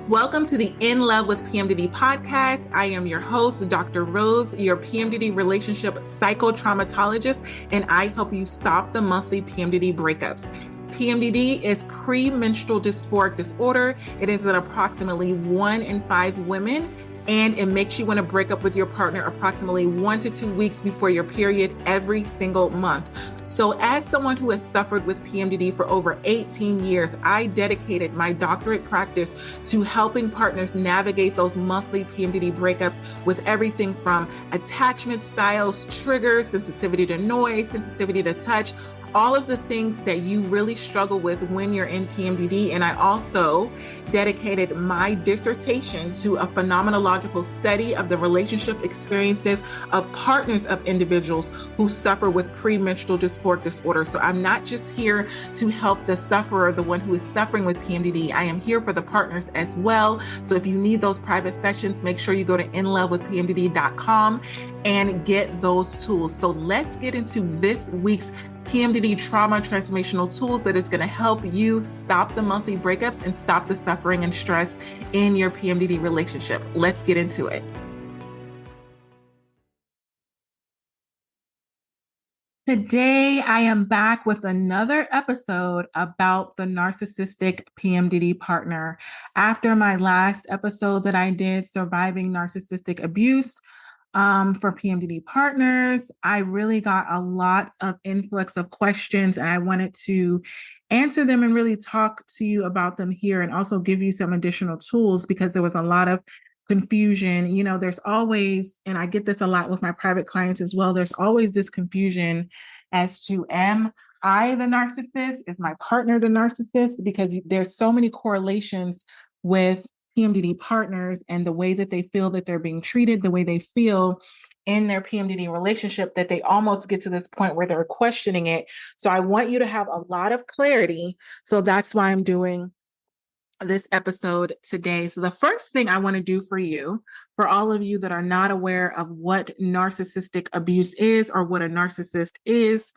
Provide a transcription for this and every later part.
Welcome to the In Love with PMDD podcast. I am your host, Dr. Rose, your PMDD relationship psychotraumatologist, and I help you stop the monthly PMDD breakups. PMDD is premenstrual dysphoric disorder. It is in approximately 1 in 5 women, and it makes you want to break up with your partner approximately 1 to 2 weeks before your period every single month. So as someone who has suffered with PMDD for over 18 years, I dedicated my doctorate practice to helping partners navigate those monthly PMDD breakups with everything from attachment styles, triggers, sensitivity to noise, sensitivity to touch, all of the things that you really struggle with when you're in PMDD. And I also dedicated my dissertation to a phenomenological study of the relationship experiences of partners of individuals who suffer with premenstrual dysphoric disorder. So I'm not just here to help the sufferer, the one who is suffering with PMDD. I am here for the partners as well. So if you need those private sessions, make sure you go to inlovewithpmdd.com and get those tools. So let's get into this week's PMDD trauma transformational tools that is going to help you stop the monthly breakups and stop the suffering and stress in your PMDD relationship. Let's get into it. Today, I am back with another episode about the narcissistic PMDD partner. After my last episode that I did, Surviving Narcissistic Abuse, for PMDD partners, I really got a lot of influx of questions, and I wanted to answer them and really talk to you about them here and also give you some additional tools because there was a lot of confusion. You know, there's always, and I get this a lot with my private clients as well, there's always this confusion as to, am I the narcissist? Is my partner the narcissist? Because there's so many correlations with PMDD partners and the way that they feel that they're being treated, the way they feel in their PMDD relationship, that they almost get to this point where they're questioning it. So I want you to have a lot of clarity. So that's why I'm doing this episode today. So the first thing I want to do for you, for all of you that are not aware of what narcissistic abuse is or what a narcissist is,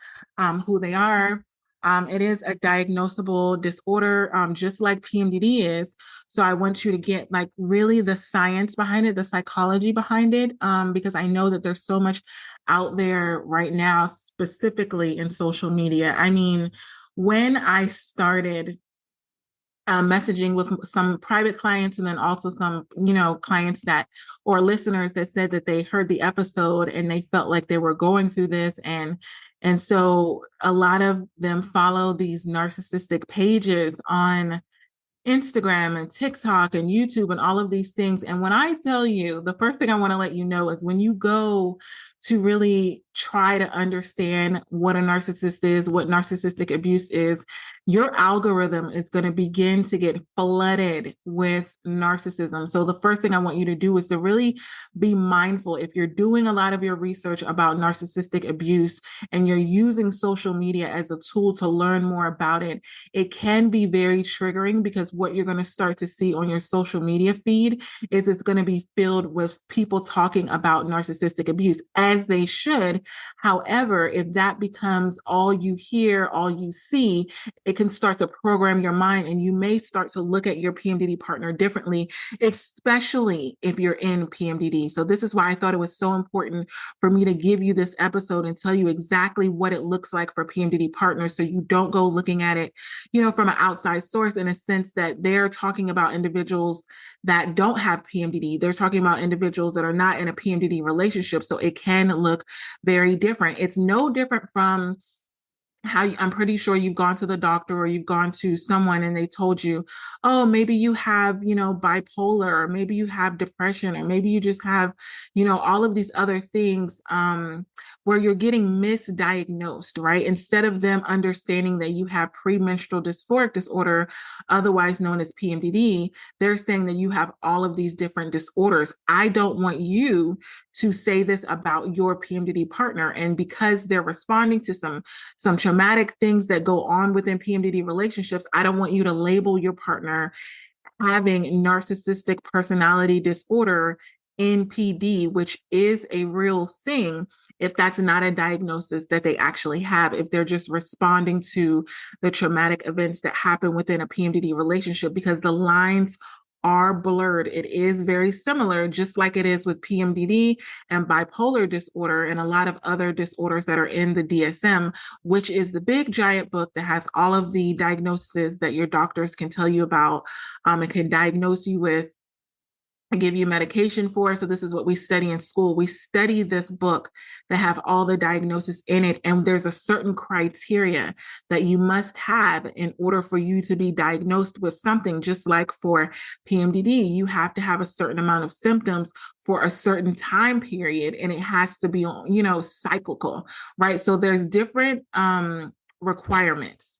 who they are, it is a diagnosable disorder, just like PMDD is. So I want you to get like really the science behind it, the psychology behind it, because I know that there's so much out there right now, specifically in social media. I mean, when I started messaging with some private clients and then also some, clients that or listeners that said that they heard the episode and they felt like they were going through this. And so a lot of them follow these narcissistic pages on Instagram and TikTok and YouTube and all of these things. And when I tell you, the first thing I want to let you know is when you go to really try to understand what a narcissist is, what narcissistic abuse is, your algorithm is going to begin to get flooded with narcissism. So the first thing I want you to do is to really be mindful. If you're doing a lot of your research about narcissistic abuse and you're using social media as a tool to learn more about it, it can be very triggering because what you're going to start to see on your social media feed is it's going to be filled with people talking about narcissistic abuse, as they should. However, if that becomes all you hear, all you see, it can start to program your mind and you may start to look at your PMDD partner differently, especially if you're in PMDD. So this is why I thought it was so important for me to give you this episode and tell you exactly what it looks like for PMDD partners so you don't go looking at it, from an outside source in a sense that they're talking about individuals that don't have PMDD. They're talking about individuals that are not in a PMDD relationship. So it can look very different. It's no different from how I'm pretty sure you've gone to the doctor or you've gone to someone and they told you, oh, maybe you have, bipolar, or maybe you have depression, or maybe you just have, all of these other things where you're getting misdiagnosed, right? Instead of them understanding that you have premenstrual dysphoric disorder, otherwise known as PMDD, they're saying that you have all of these different disorders. I don't want you to say this about your PMDD partner. And because they're responding to some traumatic things that go on within PMDD relationships, I don't want you to label your partner having narcissistic personality disorder, NPD, which is a real thing, if that's not a diagnosis that they actually have, if they're just responding to the traumatic events that happen within a PMDD relationship, because the lines are blurred. It is very similar, just like it is with PMDD and bipolar disorder and a lot of other disorders that are in the DSM, which is the big giant book that has all of the diagnoses that your doctors can tell you about, and can diagnose you with, give you medication for. So this is what we study in school. We study this book that have all the diagnosis in it. And there's a certain criteria that you must have in order for you to be diagnosed with something. Just like for PMDD, you have to have a certain amount of symptoms for a certain time period, and it has to be, cyclical, right? So there's different requirements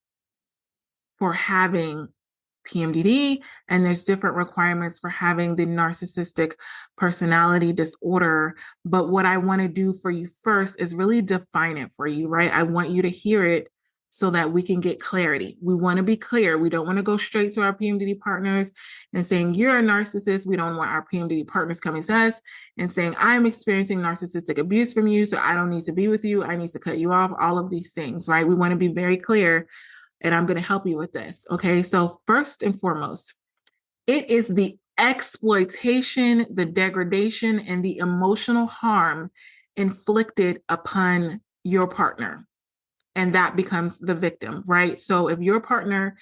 for having PMDD, and there's different requirements for having the narcissistic personality disorder. But what I want to do for you first is really define it for you, right? I want you to hear it so that we can get clarity. We want to be clear. We don't want to go straight to our PMDD partners and saying, you're a narcissist. We don't want our PMDD partners coming to us and saying, I'm experiencing narcissistic abuse from you, so I don't need to be with you. I need to cut you off. All of these things, right? We want to be very clear, and I'm going to help you with this. Okay. So first and foremost, it is the exploitation, the degradation, and the emotional harm inflicted upon your partner. And that becomes the victim, right? So if your partner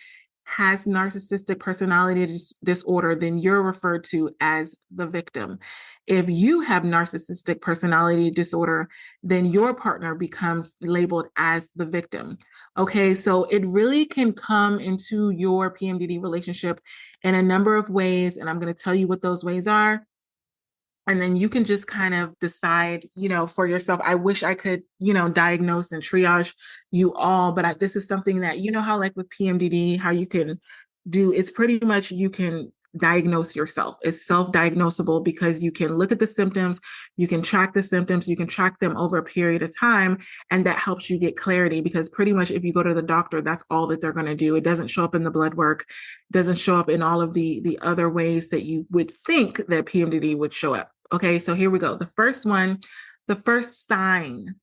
has narcissistic personality disorder, then you're referred to as the victim. If you have narcissistic personality disorder, then your partner becomes labeled as the victim. Okay, so it really can come into your PMDD relationship in a number of ways, and I'm going to tell you what those ways are. And then you can just kind of decide, for yourself. I wish I could, diagnose and triage you all, but this is something that, how like with PMDD, how you can do, it's pretty much you can diagnose yourself. It's self-diagnosable because you can look at the symptoms, you can track the symptoms, you can track them over a period of time, and that helps you get clarity, because pretty much if you go to the doctor, that's all that they're going to do. It doesn't show up in the blood work, doesn't show up in all of the other ways that you would think that PMDD would show up. Okay, so here we go. The first sign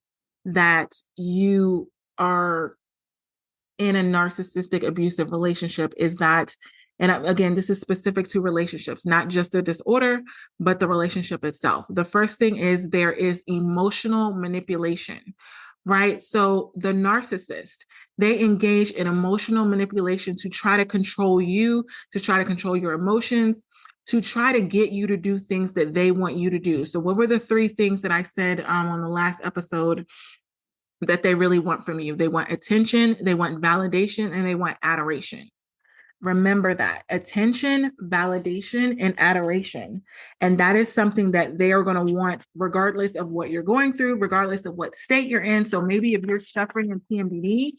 that you are in a narcissistic abusive relationship is that, and again, this is specific to relationships, not just the disorder, but the relationship itself. The first thing is there is emotional manipulation, right? So the narcissist, they engage in emotional manipulation to try to control you, to try to control your emotions, to try to get you to do things that they want you to do. So what were the three things that I said on the last episode that they really want from you? They want attention, they want validation, and they want adoration. Remember that: attention, validation, and adoration. And that is something that they are going to want regardless of what you're going through, regardless of what state you're in. So maybe if you're suffering in PMDD,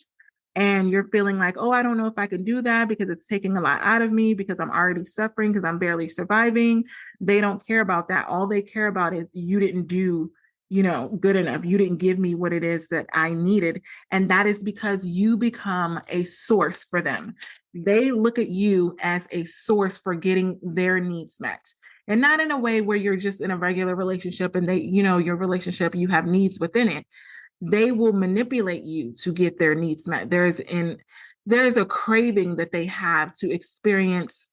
and you're feeling like, oh, I don't know if I can do that because it's taking a lot out of me, because I'm already suffering, because I'm barely surviving. They don't care about that. All they care about is you didn't do, good enough. You didn't give me what it is that I needed. And that is because you become a source for them. They look at you as a source for getting their needs met. And not in a way where you're just in a regular relationship and they, your relationship, you have needs within it. They will manipulate you to get their needs met. There's a craving that they have to experience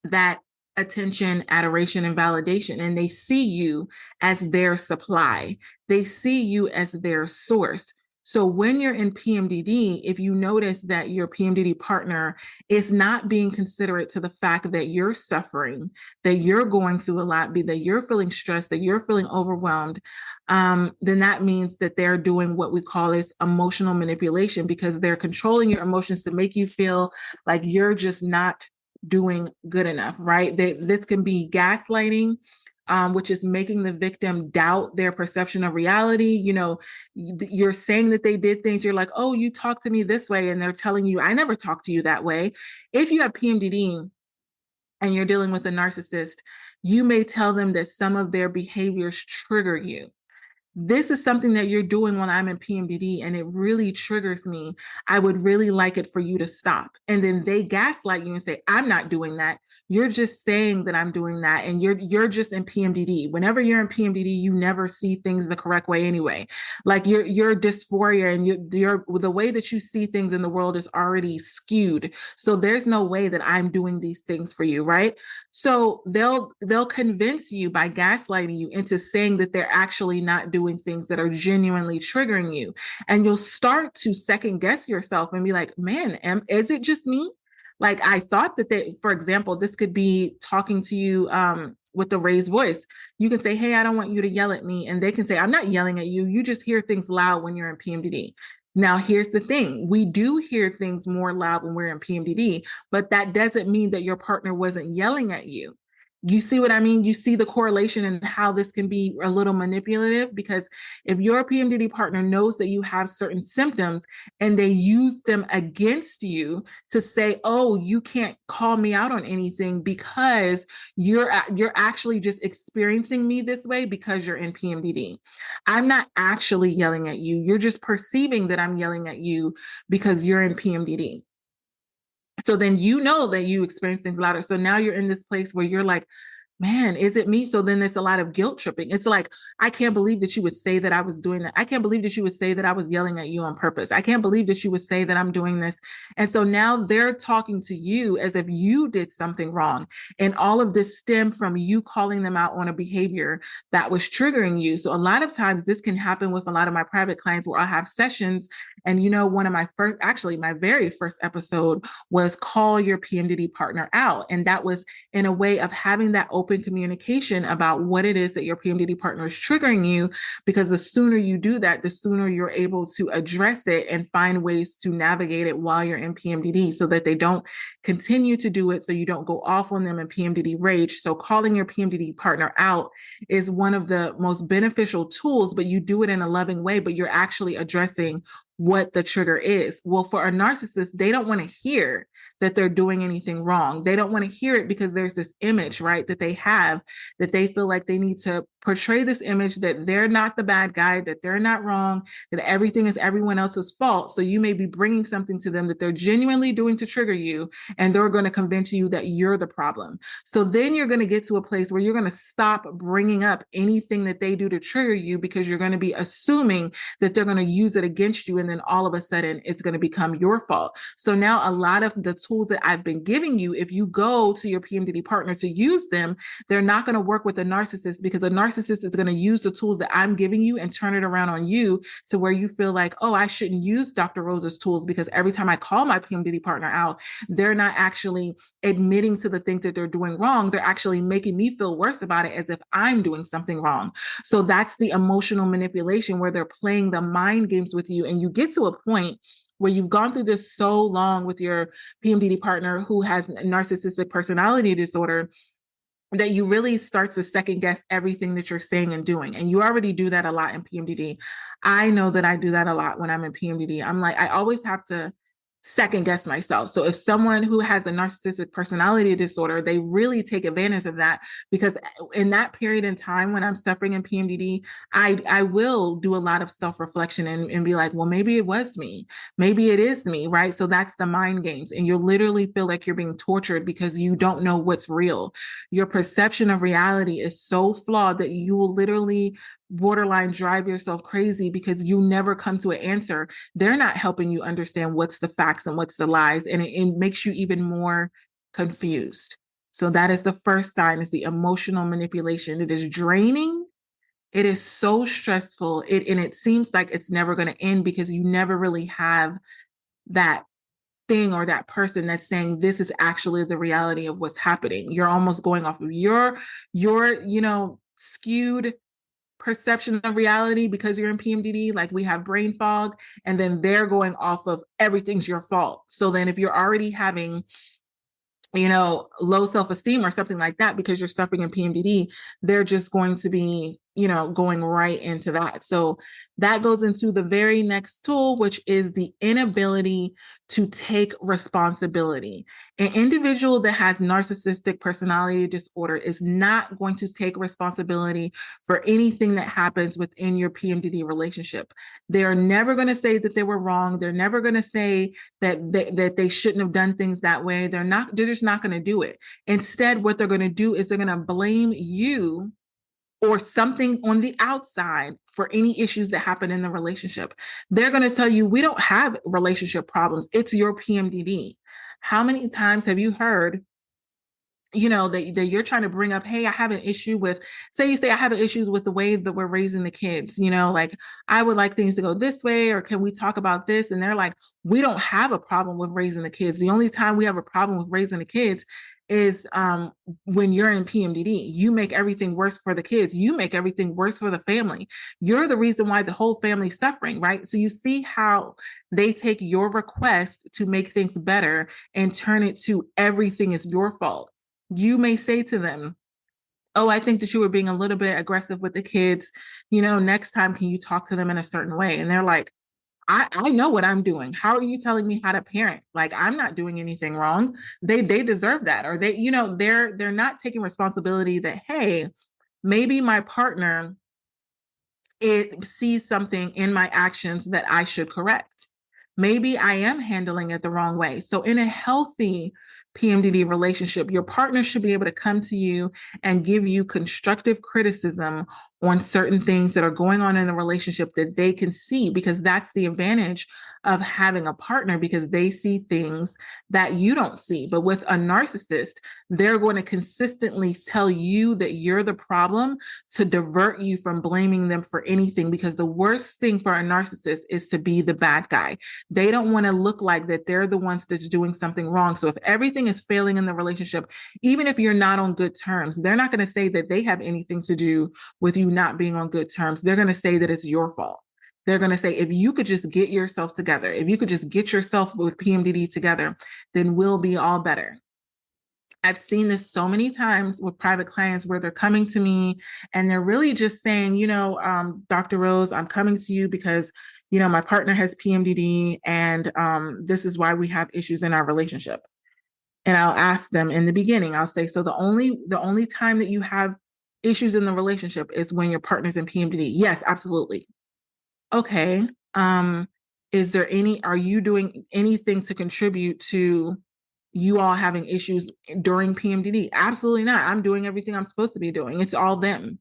that attention, adoration, and validation. And they see you as their supply. They see you as their source. So when you're in PMDD, if you notice that your PMDD partner is not being considerate to the fact that you're suffering, that you're going through a lot, that you're feeling stressed, that you're feeling overwhelmed, then that means that they're doing what we call is emotional manipulation, because they're controlling your emotions to make you feel like you're just not doing good enough, right? This can be gaslighting, which is making the victim doubt their perception of reality. You're saying that they did things. You're like, oh, you talked to me this way. And they're telling you, I never talked to you that way. If you have PMDD and you're dealing with a narcissist, you may tell them that some of their behaviors trigger you. this is something that you're doing when I'm in PMDD and it really triggers me. I would really like it for you to stop. And then they gaslight you and say, I'm not doing that. You're just saying that I'm doing that. And you're just in PMDD. Whenever you're in PMDD, you never see things the correct way anyway. Like your dysphoria and your the way that you see things in the world is already skewed. So there's no way that I'm doing these things for you, right? So they'll convince you by gaslighting you into saying that they're actually not doing things that are genuinely triggering you. And you'll start to second guess yourself and be like, man, is it just me? Like I thought that they, for example, this could be talking to you with a raised voice. You can say, hey, I don't want you to yell at me. And they can say, I'm not yelling at you. You just hear things loud when you're in PMDD. Now, here's the thing. We do hear things more loud when we're in PMDD, but that doesn't mean that your partner wasn't yelling at you. You see what I mean? You see the correlation and how this can be a little manipulative, because if your PMDD partner knows that you have certain symptoms and they use them against you to say, oh, you can't call me out on anything because you're actually just experiencing me this way because you're in PMDD. I'm not actually yelling at you. You're just perceiving that I'm yelling at you because you're in PMDD. So then you know that you experience things louder. So now you're in this place where you're like, man, is it me? So then there's a lot of guilt tripping. It's like, I can't believe that you would say that I was doing that. I can't believe that you would say that I was yelling at you on purpose. I can't believe that you would say that I'm doing this. And so now they're talking to you as if you did something wrong. And all of this stemmed from you calling them out on a behavior that was triggering you. So a lot of times this can happen with a lot of my private clients where I'll have sessions. And one of my first, actually my very first episode was call your PMDD partner out. And that was in a way of having that open communication about what it is that your PMDD partner is triggering you, because the sooner you do that, the sooner you're able to address it and find ways to navigate it while you're in PMDD so that they don't continue to do it, so you don't go off on them in PMDD rage. So calling your PMDD partner out is one of the most beneficial tools, but you do it in a loving way, but you're actually addressing what the trigger is. Well, for a narcissist, they don't want to hear that they're doing anything wrong. They don't want to hear it because there's this image, right, that they have, that they feel like they need to portray this image that they're not the bad guy, that they're not wrong, that everything is everyone else's fault. So you may be bringing something to them that they're genuinely doing to trigger you, and they're going to convince you that you're the problem. So then you're going to get to a place where you're going to stop bringing up anything that they do to trigger you, because you're going to be assuming that they're going to use it against you. And then all of a sudden it's going to become your fault. So now a lot of the tools that I've been giving you, if you go to your PMDD partner to use them, they're not going to work with a narcissist, because a narcissist is going to use the tools that I'm giving you and turn it around on you to where you feel like, oh, I shouldn't use Dr. Rosa's tools, because every time I call my PMDD partner out, they're not actually admitting to the things that they're doing wrong. They're actually making me feel worse about it as if I'm doing something wrong. So that's the emotional manipulation, where they're playing the mind games with you. And you get to a point where you've gone through this so long with your PMDD partner who has narcissistic personality disorder, that you really start to second guess everything that you're saying and doing. And you already do that a lot in PMDD. I know that I do that a lot when I'm in PMDD. I'm like, I always have to second guess myself. So if someone who has a narcissistic personality disorder, they really take advantage of that, because in that period in time when I'm suffering in PMDD, I will do a lot of self-reflection and be like, well, maybe it was me. Maybe it is me, right? So that's the mind games. And you literally feel like you're being tortured because you don't know what's real. Your perception of reality is so flawed that you will literally borderline drive yourself crazy, because you never come to an answer. They're not helping you understand what's the facts and what's the lies, and it makes you even more confused. So that is the first sign, is the emotional manipulation. It is draining. It is so stressful. And it seems like it's never going to end, because you never really have that thing or that person that's saying this is actually the reality of what's happening. You're almost going off of your skewed perception of reality because you're in PMDD. Like, we have brain fog, and then they're going off of everything's your fault. So then if you're already having low self-esteem or something like that because you're suffering in PMDD, they're just going to be going right into that. So that goes into the very next tool, which is the inability to take responsibility. An individual that has narcissistic personality disorder is not going to take responsibility for anything that happens within your PMDD relationship. They're never going to say that they were wrong. They're never going to say that they shouldn't have done things that way. They're just not going to do it. Instead, what they're going to do is they're going to blame you or something on the outside for any issues that happen in the relationship. They're going to tell you, we don't have relationship problems. It's your PMDD. How many times have you heard, that you're trying to bring up, hey, I have an issue with, say I have an issue with the way that we're raising the kids, like I would like things to go this way, or can we talk about this? And they're like, we don't have a problem with raising the kids. The only time we have a problem with raising the kids is when you're in PMDD. You make everything worse for the kids. You make everything worse for the family. You're the reason why the whole family's suffering, right? So you see how they take your request to make things better and turn it to everything is your fault. You may say to them, oh, I think that you were being a little bit aggressive with the kids. Next time, can you talk to them in a certain way? And they're like, I know what I'm doing. How are you telling me how to parent? Like, I'm not doing anything wrong. They deserve that. Or they're not taking responsibility that, hey, maybe my partner sees something in my actions that I should correct. Maybe I am handling it the wrong way. So in a healthy PMDD relationship, your partner should be able to come to you and give you constructive criticism on certain things that are going on in the relationship that they can see, because that's the advantage of having a partner, because they see things that you don't see. But with a narcissist, they're going to consistently tell you that you're the problem to divert you from blaming them for anything, because the worst thing for a narcissist is to be the bad guy. They don't want to look like that they're the ones that's doing something wrong. So if everything is failing in the relationship, even if you're not on good terms, they're not going to say that they have anything to do with you not being on good terms. They're going to say that it's your fault. They're going to say, if you could just get yourself together, if you could just get yourself with PMDD together, then we'll be all better. I've seen this so many times with private clients where they're coming to me and they're really just saying, Dr. Rose, I'm coming to you because, my partner has PMDD and this is why we have issues in our relationship. And I'll ask them in the beginning, I'll say, so the only time that you have issues in the relationship is when your partner's in PMDD. Yes, absolutely. Okay. Are you doing anything to contribute to you all having issues during PMDD? Absolutely not. I'm doing everything I'm supposed to be doing. It's all them.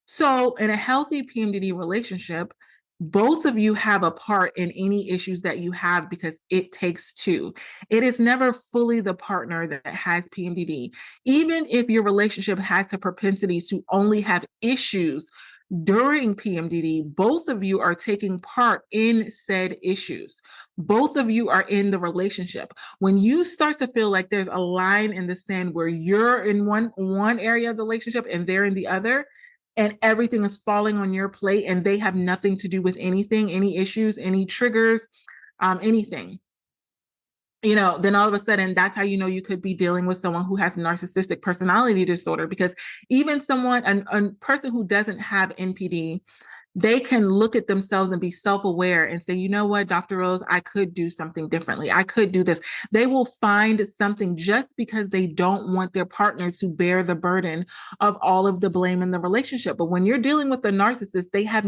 So in a healthy PMDD relationship, both of you have a part in any issues that you have, because it takes two. It is never fully the partner that has PMDD. Even if your relationship has a propensity to only have issues during PMDD, both of you are taking part in said issues. Both of you are in the relationship. When you start to feel like there's a line in the sand where you're in one area of the relationship and they're in the other, and everything is falling on your plate and they have nothing to do with anything, any issues, any triggers, anything, then all of a sudden, that's how you could be dealing with someone who has narcissistic personality disorder. Because even a person who doesn't have NPD, they can look at themselves and be self-aware and say, you know what, Dr. Rose, I could do something differently. I could do this. They will find something just because they don't want their partner to bear the burden of all of the blame in the relationship. But when you're dealing with a narcissist, they have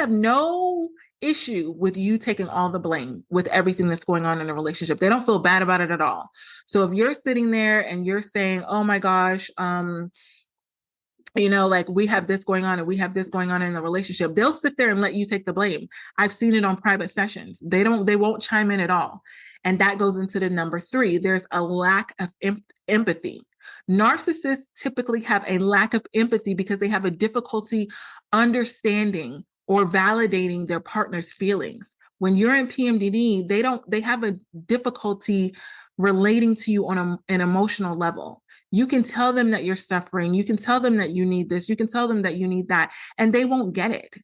no issue with you taking all the blame with everything that's going on in a relationship. They don't feel bad about it at all. So if you're sitting there and you're saying, oh my gosh, like we have this going on and we have this going on in the relationship, they'll sit there and let you take the blame. I've seen it on private sessions. They won't chime in at all. And that goes into the number 3. There's a lack of empathy. Narcissists typically have a lack of empathy because they have a difficulty understanding or validating their partner's feelings. When you're in PMDD, they have a difficulty relating to you on an emotional level. You can tell them that you're suffering. You can tell them that you need this. You can tell them that you need that, and they won't get it.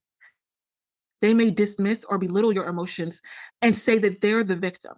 They may dismiss or belittle your emotions and say that they're the victim.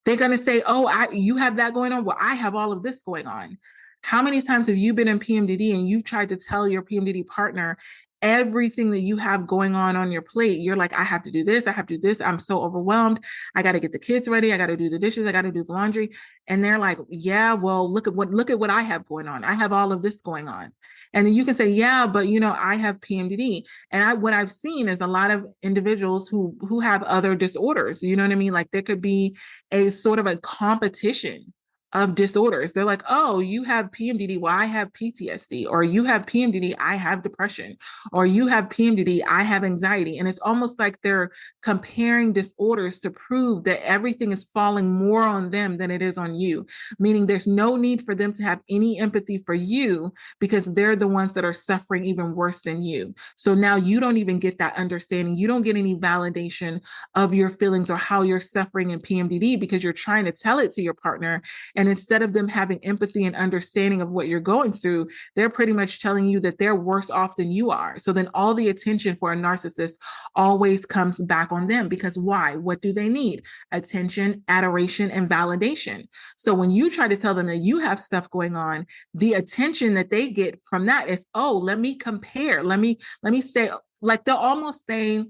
They're going to say, oh, you have that going on. Well, I have all of this going on. How many times have you been in PMDD and you've tried to tell your PMDD partner everything that you have going on your plate? You're like, I have to do this, I have to do this, I'm so overwhelmed, I got to get the kids ready, I got to do the dishes, I got to do the laundry. And they're like, yeah, well, look at what I have going on, I have all of this going on. And then you can say, yeah, but I have PMDD. And what I've seen is a lot of individuals who have other disorders. You know what I mean? Like there could be a sort of a competition of disorders. They're like, oh, you have PMDD, well, I have PTSD, or you have PMDD, I have depression, or you have PMDD, I have anxiety. And it's almost like they're comparing disorders to prove that everything is falling more on them than it is on you, meaning there's no need for them to have any empathy for you because they're the ones that are suffering even worse than you. So now you don't even get that understanding. You don't get any validation of your feelings or how you're suffering in PMDD because you're trying to tell it to your partner. And instead of them having empathy and understanding of what you're going through, they're pretty much telling you that they're worse off than you are. So then all the attention for a narcissist always comes back on them because why? What do they need? Attention, adoration, and validation. So when you try to tell them that you have stuff going on, the attention that they get from that is, oh, let me compare. Let me say, like they'll almost say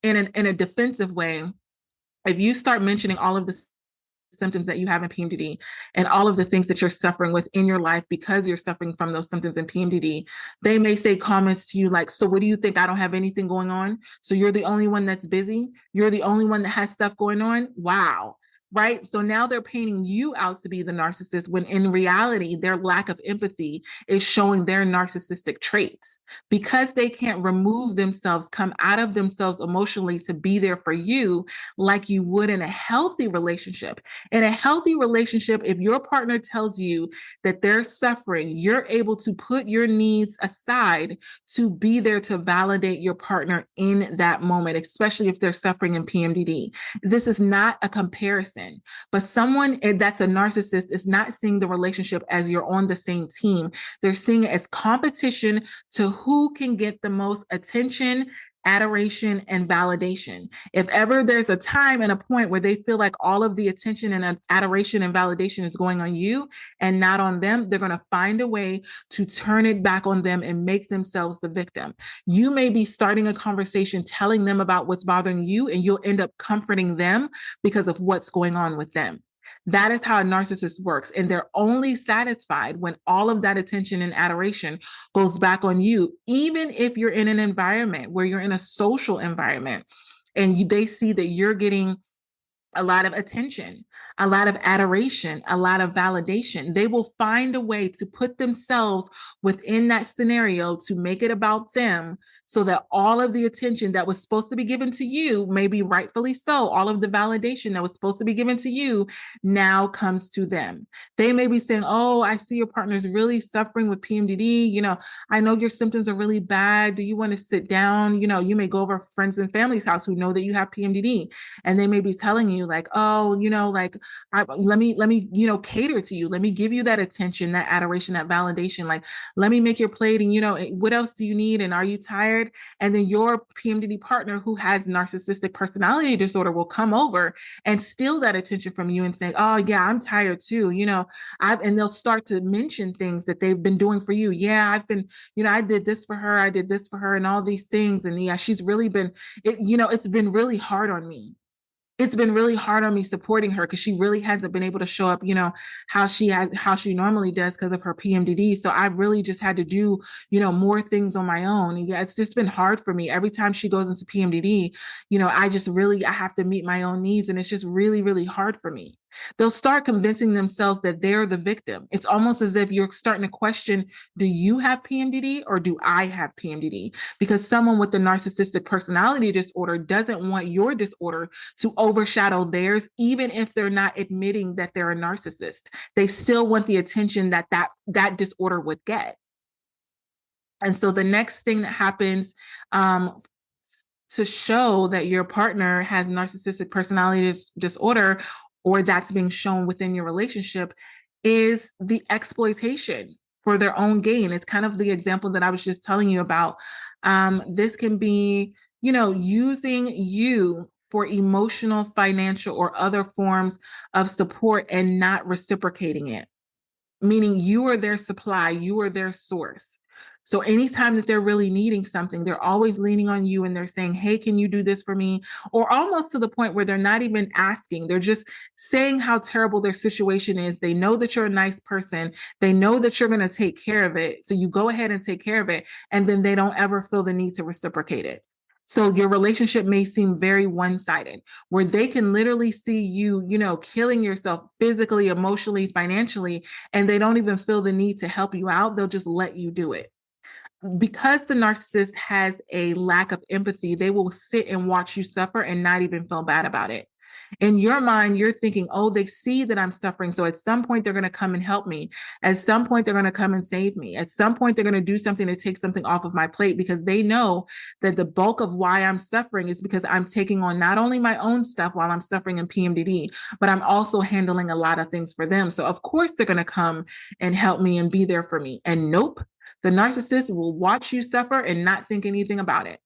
in a defensive way, if you start mentioning all of the symptoms that you have in PMDD and all of the things that you're suffering with in your life because you're suffering from those symptoms in PMDD, they may say comments to you like, so what do you think? I don't have anything going on? So you're the only one that's busy? You're the only one that has stuff going on? Wow. Right? So now they're painting you out to be the narcissist when in reality, their lack of empathy is showing their narcissistic traits because they can't remove themselves, come out of themselves emotionally to be there for you like you would in a healthy relationship. In a healthy relationship, if your partner tells you that they're suffering, you're able to put your needs aside to be there to validate your partner in that moment, especially if they're suffering in PMDD. This is not a comparison, but someone that's a narcissist is not seeing the relationship as you're on the same team. They're seeing it as competition to who can get the most attention, adoration, and validation. If ever there's a time and a point where they feel like all of the attention and adoration and validation is going on you and not on them, they're going to find a way to turn it back on them and make themselves the victim. You may be starting a conversation telling them about what's bothering you, and you'll end up comforting them because of what's going on with them. That is how a narcissist works. And they're only satisfied when all of that attention and adoration goes back on you, even if you're in an environment where you're in a social environment and they see that you're getting a lot of attention, a lot of adoration, a lot of validation. They will find a way to put themselves within that scenario to make it about them so that all of the attention that was supposed to be given to you, maybe rightfully so, all of the validation that was supposed to be given to you now comes to them. They may be saying, oh, I see your partner's really suffering with PMDD. I know your symptoms are really bad. Do you want to sit down? You may go over friends and family's house who know that you have PMDD, and they may be telling you like, oh, like let me cater to you. Let me give you that attention, that adoration, that validation. Like, let me make your plate, and what else do you need? And are you tired? And then your PMDD partner who has narcissistic personality disorder will come over and steal that attention from you and say, oh yeah, I'm tired too. And they'll start to mention things that they've been doing for you. Yeah, I've been, I did this for her. I did this for her and all these things. And yeah, she's really been, it's been really hard on me. It's been really hard on me supporting her because she really hasn't been able to show up, how she normally does because of her PMDD. So I really just had to do, more things on my own. And yeah, it's just been hard for me. Every time she goes into PMDD, I have to meet my own needs. And it's just really, really hard for me. They'll start convincing themselves that they're the victim. It's almost as if you're starting to question, do you have PMDD or do I have PMDD? Because someone with the narcissistic personality disorder doesn't want your disorder to overshadow theirs, even if they're not admitting that they're a narcissist. They still want the attention that disorder would get. And so the next thing that happens to show that your partner has narcissistic personality disorder, or that's being shown within your relationship, is the exploitation for their own gain. It's kind of the example that I was just telling you about. This can be, using you for emotional, financial, or other forms of support and not reciprocating it. meaning you are their supply, you are their source. So anytime that they're really needing something, they're always leaning on you and they're saying, hey, can you do this for me? Or almost to the point where they're not even asking. They're just saying how terrible their situation is. They know that you're a nice person. They know that you're going to take care of it. So you go ahead and take care of it. And then they don't ever feel the need to reciprocate it. So your relationship may seem very one-sided, where they can literally see you, killing yourself physically, emotionally, financially, and they don't even feel the need to help you out. They'll just let you do it. Because the narcissist has a lack of empathy, they will sit and watch you suffer and not even feel bad about it. In your mind, you're thinking, oh, they see that I'm suffering. So at some point, they're going to come and help me. At some point, they're going to come and save me. At some point, they're going to do something to take something off of my plate, because they know that the bulk of why I'm suffering is because I'm taking on not only my own stuff while I'm suffering in PMDD, but I'm also handling a lot of things for them. So of course, they're going to come and help me and be there for me. And nope, the narcissist will watch you suffer and not think anything about it.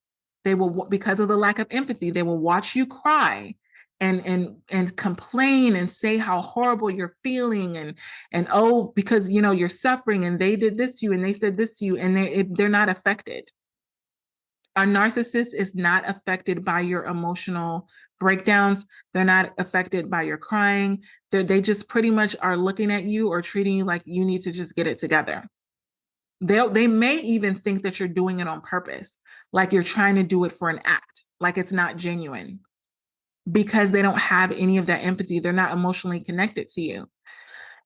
They will, because of the lack of empathy, they will watch you cry and complain and say how horrible you're feeling, and oh, because you're suffering and they did this to you and they said this to you, and they're not affected. A narcissist is not affected by your emotional breakdowns. They're not affected by your crying. They just pretty much are looking at you or treating you like you need to just get it together. They may even think that you're doing it on purpose, like you're trying to do it for an act, like it's not genuine, because they don't have any of that empathy. They're not emotionally connected to you.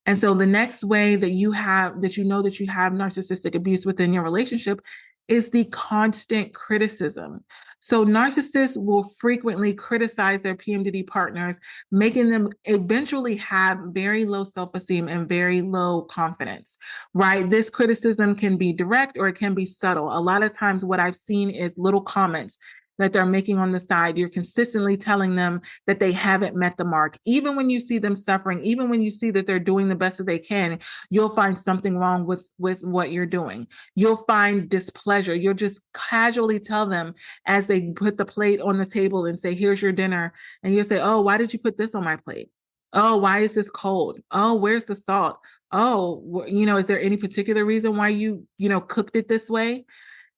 And so the next way that you have narcissistic abuse within your relationship is the constant criticism. So narcissists will frequently criticize their PMDD partners, making them eventually have very low self-esteem and very low confidence, right? This criticism can be direct or it can be subtle. A lot of times what I've seen is little comments that they're making on the side. You're consistently telling them that they haven't met the mark. Even when you see them suffering, even when you see that they're doing the best that they can, you'll find something wrong with what you're doing. You'll find displeasure. You'll just casually tell them as they put the plate on the table and say, here's your dinner. And you'll say, oh, why did you put this on my plate? Oh, why is this cold? Oh, where's the salt? Oh, is there any particular reason why you cooked it this way?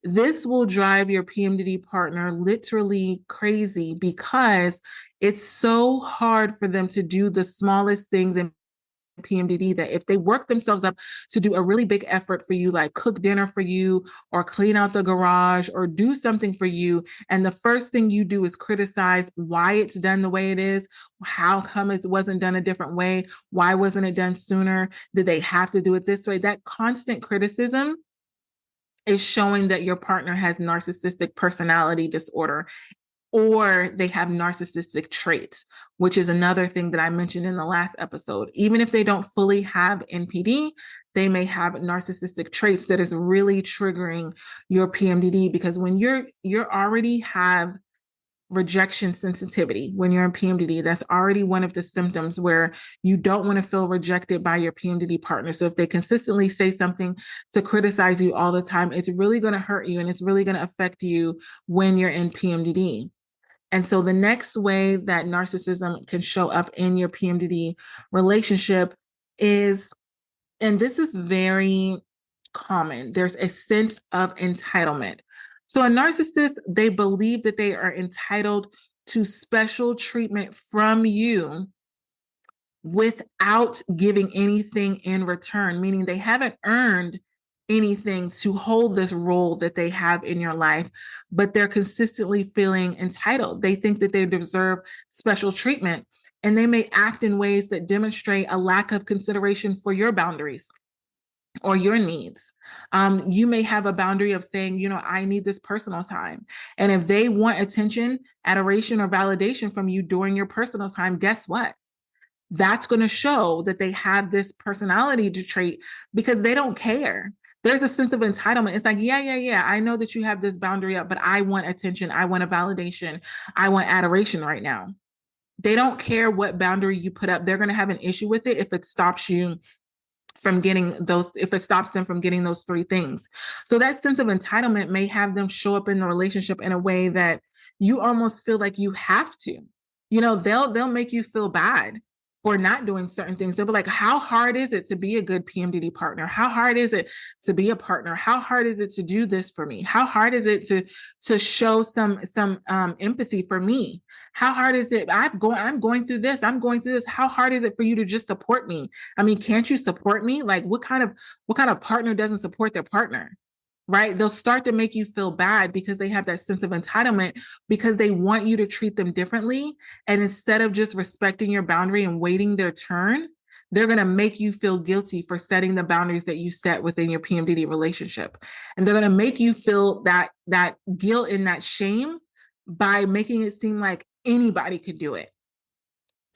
This will drive your PMDD partner literally crazy, because it's so hard for them to do the smallest things in PMDD that if they work themselves up to do a really big effort for you, like cook dinner for you or clean out the garage or do something for you, and the first thing you do is criticize why it's done the way it is, how come it wasn't done a different way, why wasn't it done sooner, did they have to do it this way? That constant criticism is showing that your partner has narcissistic personality disorder, or they have narcissistic traits, which is another thing that I mentioned in the last episode. Even if they don't fully have NPD, they may have narcissistic traits that is really triggering your PMDD, because when you're already have rejection sensitivity, when you're in PMDD, that's already one of the symptoms where you don't want to feel rejected by your PMDD partner. So if they consistently say something to criticize you all the time, it's really going to hurt you and it's really going to affect you when you're in PMDD. And so the next way that narcissism can show up in your PMDD relationship is, and this is very common, there's a sense of entitlement. So a narcissist, they believe that they are entitled to special treatment from you without giving anything in return, meaning they haven't earned anything to hold this role that they have in your life, but they're consistently feeling entitled. They think that they deserve special treatment, and they may act in ways that demonstrate a lack of consideration for your boundaries or your needs. You may have a boundary of saying, I need this personal time. And if they want attention, adoration, or validation from you during your personal time, guess what? That's going to show that they have this personality trait, because they don't care. There's a sense of entitlement. It's like, yeah. I know that you have this boundary up, but I want attention. I want a validation. I want adoration right now. They don't care what boundary you put up. They're going to have an issue with it if it stops you from getting those, if it stops them from getting those three things. So that sense of entitlement may have them show up in the relationship in a way that you almost feel like you have to. They'll make you feel bad. for not doing certain things. They'll be like, how hard is it to be a good PMDD partner? How hard is it to be a partner? How hard is it to do this for me? How hard is it to show some empathy for me? How hard is it? I'm going through this. I'm going through this. How hard is it for you to just support me? I mean, can't you support me? Like, what kind of partner doesn't support their partner? Right? They'll start to make you feel bad because they have that sense of entitlement, because they want you to treat them differently. And instead of just respecting your boundary and waiting their turn, they're going to make you feel guilty for setting the boundaries that you set within your PMDD relationship. And they're going to make you feel that guilt and that shame by making it seem like anybody could do it.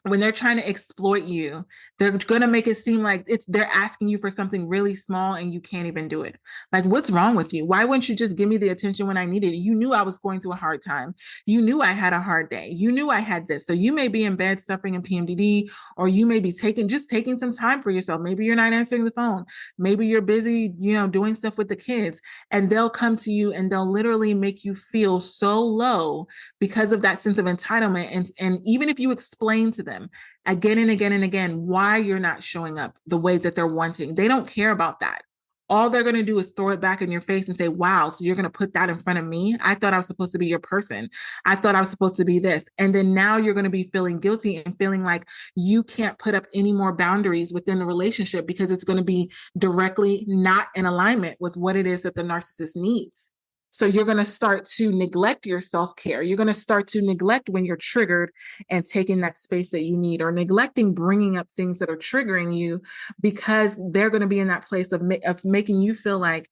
When they're trying to exploit you, they're going to make it seem like they're asking you for something really small and you can't even do it. Like, what's wrong with you? Why wouldn't you just give me the attention when I needed it? You knew I was going through a hard time. You knew I had a hard day. You knew I had this. So you may be in bed suffering in PMDD, or you may be taking some time for yourself. Maybe you're not answering the phone. Maybe you're busy, doing stuff with the kids, and they'll come to you and they'll literally make you feel so low because of that sense of entitlement. And even if you explain to them again and again and again why you're not showing up the way that they're wanting, they don't care about that. All they're going to do is throw it back in your face and say, wow, so you're going to put that in front of me? I thought I was supposed to be your person. I thought I was supposed to be this. And then now you're going to be feeling guilty and feeling like you can't put up any more boundaries within the relationship because it's going to be directly not in alignment with what it is that the narcissist needs. So you're going to start to neglect your self-care. You're going to start to neglect when you're triggered and taking that space that you need, or neglecting bringing up things that are triggering you, because they're going to be in that place of making you feel like,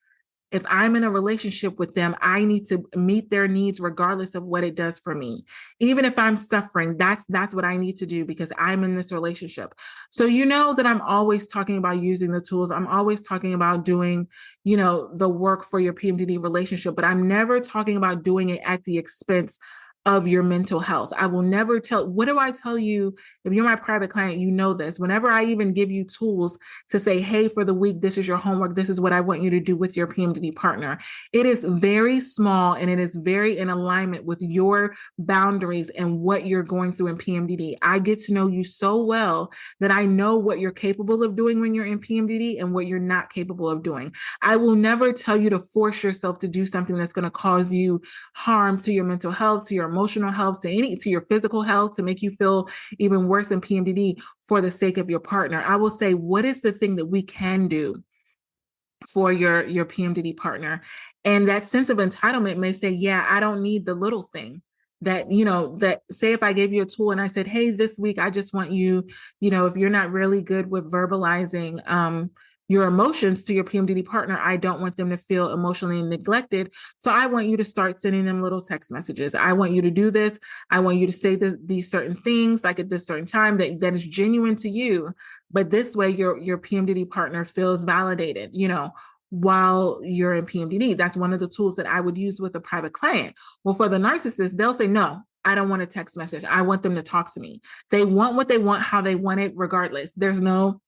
if I'm in a relationship with them, I need to meet their needs regardless of what it does for me. Even if I'm suffering, that's what I need to do because I'm in this relationship. So you know that I'm always talking about using the tools. I'm always talking about doing, the work for your PMDD relationship, but I'm never talking about doing it at the expense of your mental health. I will never what do I tell you? If you're my private client, you know this. Whenever I even give you tools to say, hey, for the week, this is your homework. This is what I want you to do with your PMDD partner. It is very small and it is very in alignment with your boundaries and what you're going through in PMDD. I get to know you so well that I know what you're capable of doing when you're in PMDD and what you're not capable of doing. I will never tell you to force yourself to do something that's going to cause you harm to your mental health, to your emotional health, to your physical health, to make you feel even worse in PMDD for the sake of your partner. I will say, what is the thing that we can do for your PMDD partner? And that sense of entitlement may say, yeah, I don't need the little thing. That, that say if I gave you a tool and I said, hey, this week, I just want you, if you're not really good with verbalizing, your emotions to your PMDD partner, I don't want them to feel emotionally neglected. So I want you to start sending them little text messages. I want you to do this. I want you to say these certain things, like at this certain time that is genuine to you. But this way your PMDD partner feels validated, while you're in PMDD. That's one of the tools that I would use with a private client. Well, for the narcissist, they'll say, no, I don't want a text message. I want them to talk to me. They want what they want, how they want it, regardless. There's no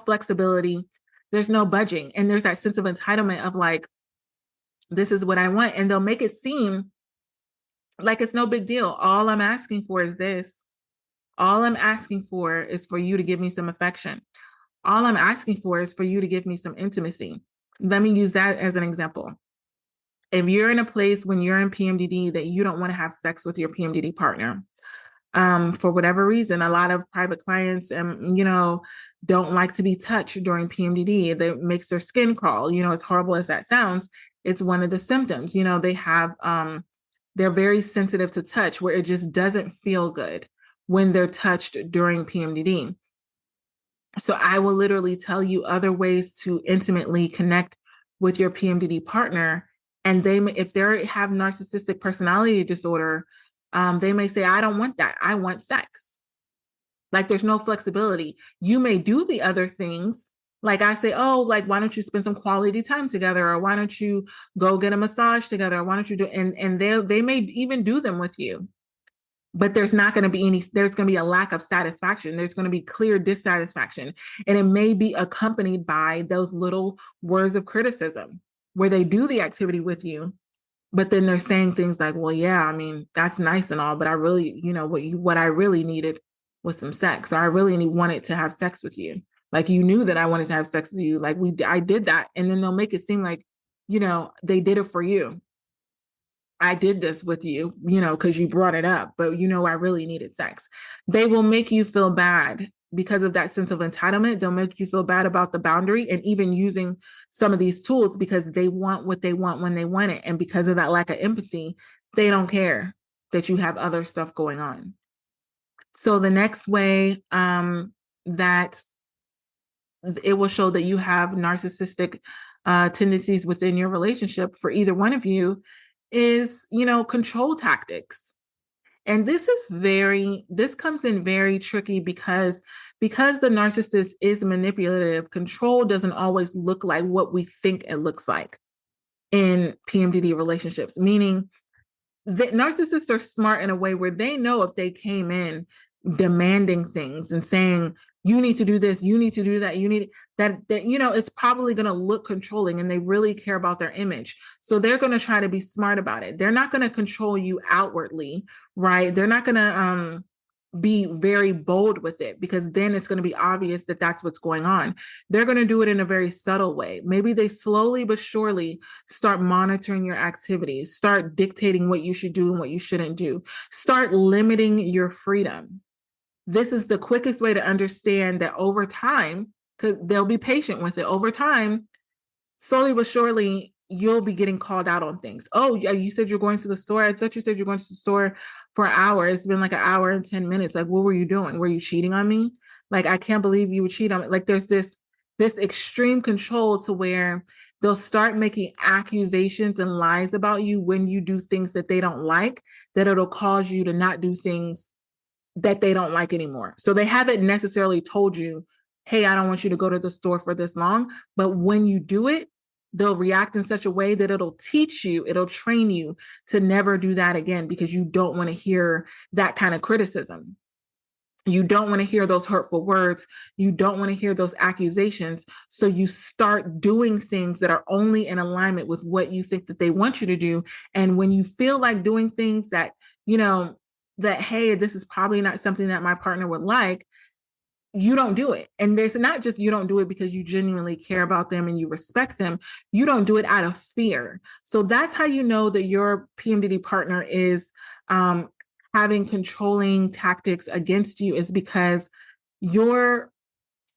flexibility. There's no budging. And there's that sense of entitlement of like, this is what I want. And they'll make it seem like it's no big deal. All I'm asking for is this. All I'm asking for is for you to give me some affection. All I'm asking for is for you to give me some intimacy. Let me use that as an example. If you're in a place when you're in PMDD that you don't want to have sex with your PMDD partner, for whatever reason, a lot of private clients, don't like to be touched during PMDD. That makes their skin crawl. As horrible as that sounds, it's one of the symptoms. They have, they're very sensitive to touch, where it just doesn't feel good when they're touched during PMDD. So I will literally tell you other ways to intimately connect with your PMDD partner. And if they have narcissistic personality disorder, they may say, I don't want that. I want sex. Like, there's no flexibility. You may do the other things. Like I say, oh, like, why don't you spend some quality time together? Or why don't you go get a massage together? Or why don't you do, and they may even do them with you. But there's not going to be there's going to be a lack of satisfaction. There's going to be clear dissatisfaction. And it may be accompanied by those little words of criticism where they do the activity with you, but then they're saying things like, well, yeah, I mean, that's nice and all, but I really, what I really needed was some sex, or I really wanted to have sex with you. Like, you knew that I wanted to have sex with you. Like, I did that. And then they'll make it seem like, they did it for you. I did this with you, because you brought it up, but I really needed sex. They will make you feel bad because of that sense of entitlement. They'll make you feel bad about the boundary and even using some of these tools because they want what they want when they want it. And because of that lack of empathy, they don't care that you have other stuff going on. So the next way that it will show that you have narcissistic tendencies within your relationship for either one of you is, control tactics. And this comes in very tricky because the narcissist is manipulative. Control doesn't always look like what we think it looks like in PMDD relationships, meaning the narcissists are smart in a way where they know if they came in demanding things and saying, you need to do this, you need to do that, you need that, it's probably going to look controlling, and they really care about their image. So they're going to try to be smart about it. They're not going to control you outwardly, right? They're not going to be very bold with it, because then it's going to be obvious that that's what's going on. They're going to do it in a very subtle way. Maybe they slowly but surely start monitoring your activities, start dictating what you should do and what you shouldn't do, start limiting your freedom. This is the quickest way to understand that over time, because they'll be patient with it, over time, slowly but surely, you'll be getting called out on things. Oh, yeah, you said you're going to the store. I thought you said you're going to the store for an hour. It's been like an hour and 10 minutes. Like, what were you doing? Were you cheating on me? Like, I can't believe you would cheat on me. Like, there's this extreme control to where they'll start making accusations and lies about you when you do things that they don't like, that it'll cause you to not do things that they don't like anymore. So they haven't necessarily told you, hey, I don't want you to go to the store for this long. But when you do it, they'll react in such a way that it'll teach you, it'll train you to never do that again, because you don't want to hear that kind of criticism. You don't want to hear those hurtful words. You don't want to hear those accusations. So you start doing things that are only in alignment with what you think that they want you to do. And when you feel like doing things that, that, hey, this is probably not something that my partner would like, you don't do it. And there's not just, you don't do it because you genuinely care about them and you respect them. You don't do it out of fear. So that's how you know that your PMDD partner is having controlling tactics against you, is because your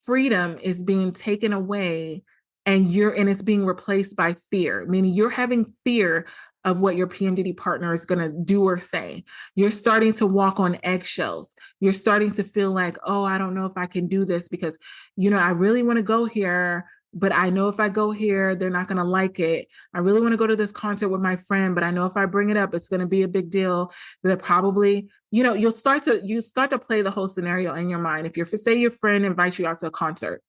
freedom is being taken away and it's being replaced by fear, meaning you're having fear of what your PMDD partner is going to do or say. You're starting to walk on eggshells. You're starting to feel like, oh, I don't know if I can do this because, I really want to go here, but I know if I go here, they're not going to like it. I really want to go to this concert with my friend, but I know if I bring it up, it's going to be a big deal. They're probably, you start to play the whole scenario in your mind. If say your friend invites you out to a concert,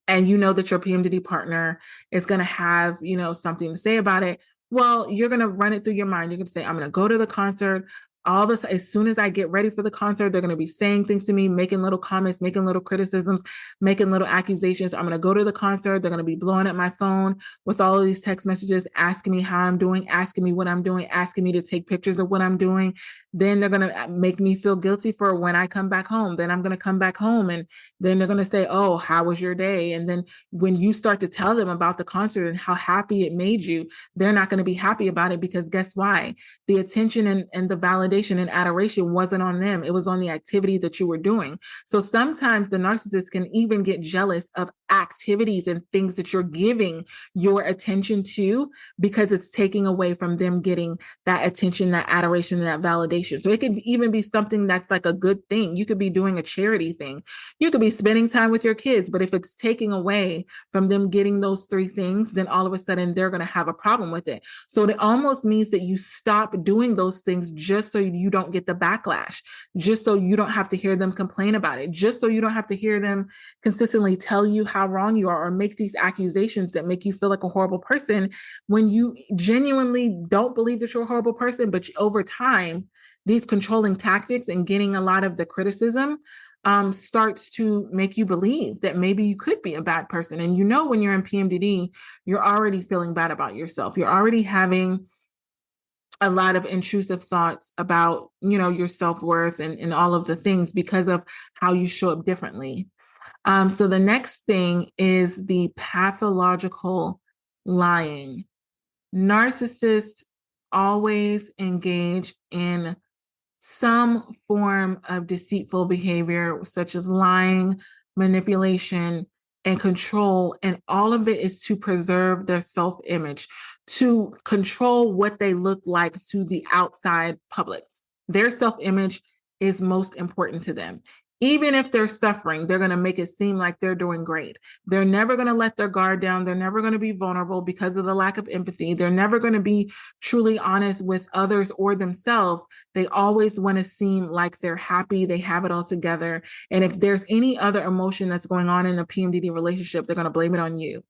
and you know that your PMDD partner is going to have, something to say about it, well, you're going to run it through your mind. You're going to say, I'm going to go to the concert. All this, as soon as I get ready for the concert, they're going to be saying things to me, making little comments, making little criticisms, making little accusations. I'm going to go to the concert. They're going to be blowing up my phone with all of these text messages, asking me how I'm doing, asking me what I'm doing, asking me to take pictures of what I'm doing. Then they're going to make me feel guilty for when I come back home. Then I'm going to come back home, and then they're going to say, oh, how was your day? And then when you start to tell them about the concert and how happy it made you, they're not going to be happy about it, because guess why? The attention and the validation and adoration wasn't on them. It was on the activity that you were doing. So sometimes the narcissist can even get jealous of activities and things that you're giving your attention to, because it's taking away from them getting that attention, that adoration, and that validation. So it could even be something that's like a good thing. You could be doing a charity thing. You could be spending time with your kids, but if it's taking away from them getting those three things, then all of a sudden they're going to have a problem with it. So it almost means that you stop doing those things just so you don't get the backlash, just so you don't have to hear them complain about it, just so you don't have to hear them consistently tell you how wrong you are or make these accusations that make you feel like a horrible person when you genuinely don't believe that you're a horrible person. But over time, these controlling tactics and getting a lot of the criticism starts to make you believe that maybe you could be a bad person. And when you're in PMDD, you're already feeling bad about yourself. You're already having a lot of intrusive thoughts about, your self-worth and all of the things because of how you show up differently. So the next thing is the pathological lying. Narcissists always engage in some form of deceitful behavior, such as lying, manipulation, and control. And all of it is to preserve their self-image, to control what they look like to the outside public. Their self-image is most important to them. Even if they're suffering, they're going to make it seem like they're doing great. They're never going to let their guard down. They're never going to be vulnerable because of the lack of empathy. They're never going to be truly honest with others or themselves. They always want to seem like they're happy, they have it all together. And if there's any other emotion that's going on in the PMDD relationship, they're going to blame it on you.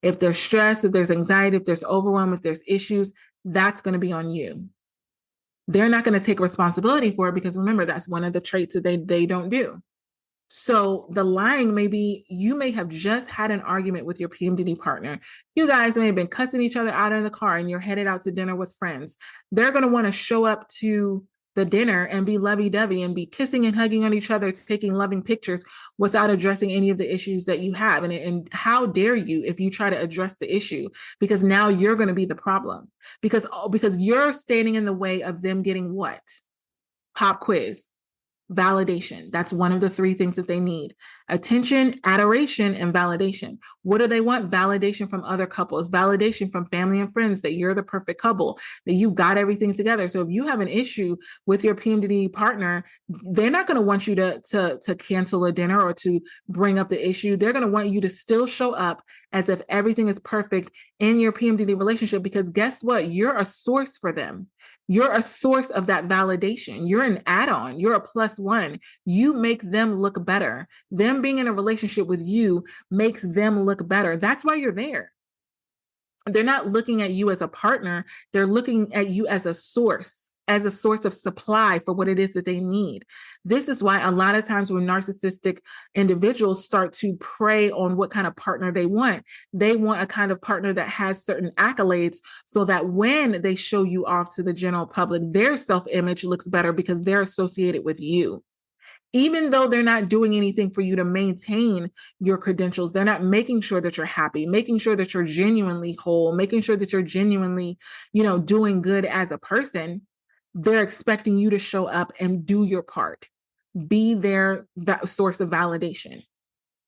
If there's stress, if there's anxiety, if there's overwhelm, if there's issues, that's going to be on you. They're not going to take responsibility for it because remember, that's one of the traits that they don't do. So the lying may be, you may have just had an argument with your PMDD partner. You guys may have been cussing each other out in the car and you're headed out to dinner with friends. They're going to want to show up to the dinner and be lovey-dovey and be kissing and hugging on each other, taking loving pictures without addressing any of the issues that you have. And how dare you if you try to address the issue, because now you're going to be the problem because you're standing in the way of them getting what? Pop quiz. Validation. That's one of the three things that they need: attention, adoration, and validation. What do they want? Validation from other couples, validation from family and friends that you're the perfect couple, that you got everything together. So if you have an issue with your PMDD partner, they're not going to want you to cancel a dinner or to bring up the issue. They're going to want you to still show up as if everything is perfect in your PMDD relationship, because guess what? You're a source for them. You're a source of that validation. You're an add-on. You're a plus one. You make them look better. Them being in a relationship with you makes them look better. That's why you're there. They're not looking at you as a partner. They're looking at you as a source of supply for what it is that they need. This is why a lot of times when narcissistic individuals start to prey on what kind of partner they want a kind of partner that has certain accolades, so that when they show you off to the general public, their self-image looks better because they're associated with you. Even though they're not doing anything for you to maintain your credentials, they're not making sure that you're happy, making sure that you're genuinely whole, making sure that you're genuinely, doing good as a person. They're expecting you to show up and do your part. Be their source of validation.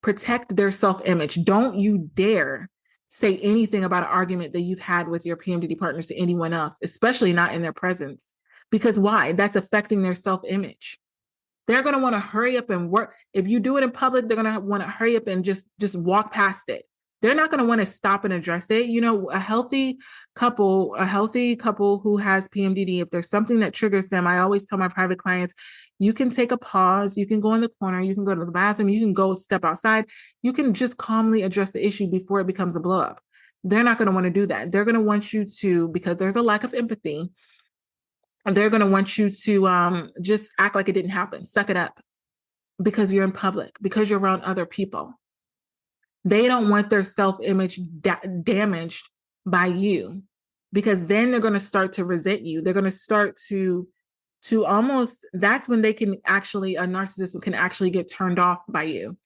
Protect their self-image. Don't you dare say anything about an argument that you've had with your PMDD partners to anyone else, especially not in their presence. Because why? That's affecting their self-image. They're going to want to hurry up and work. If you do it in public, they're going to want to hurry up and just walk past it. They're not going to want to stop and address it. A healthy couple who has PMDD, if there's something that triggers them, I always tell my private clients, you can take a pause, you can go in the corner, you can go to the bathroom, you can go step outside, you can just calmly address the issue before it becomes a blow up. They're not going to want to do that. They're going to want you to, because there's a lack of empathy, they're going to want you to just act like it didn't happen. Suck it up because you're in public, because you're around other people. They don't want their self-image damaged by you, because then they're going to start to resent you. They're going to start to almost, that's when a narcissist can actually get turned off by you.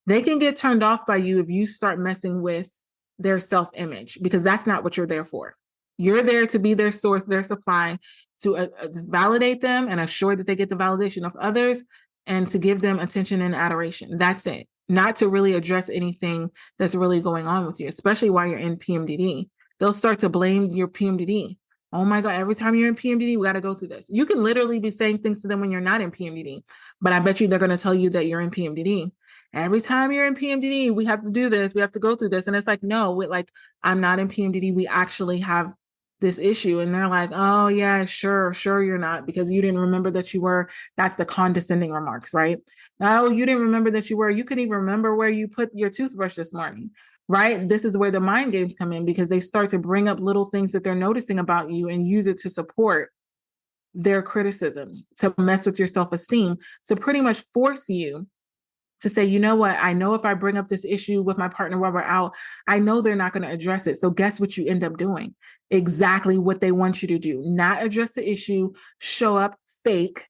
They can get turned off by you if you start messing with their self-image, because that's not what you're there for. You're there to be their source, their supply, to validate them and assure that they get the validation of others, and to give them attention and adoration. That's it. Not to really address anything that's really going on with you, especially while you're in PMDD. They'll start to blame your PMDD. Oh my God, every time you're in PMDD, we got to go through this. You can literally be saying things to them when you're not in PMDD, but I bet you they're going to tell you that you're in PMDD. Every time you're in PMDD, we have to do this. We have to go through this. And it's like, no, I'm not in PMDD. We actually have this issue. And they're like, oh yeah, sure you're not, because you didn't remember that you were. That's the condescending remarks, right? Oh, you didn't remember that you were. You couldn't even remember where you put your toothbrush this morning, right? This is where the mind games come in, because they start to bring up little things that they're noticing about you and use it to support their criticisms, to mess with your self-esteem, to pretty much force you to say, you know what, I know if I bring up this issue with my partner while we're out, I know they're not going to address it. So guess what you end up doing? Exactly what they want you to do. Not address the issue, show up fake,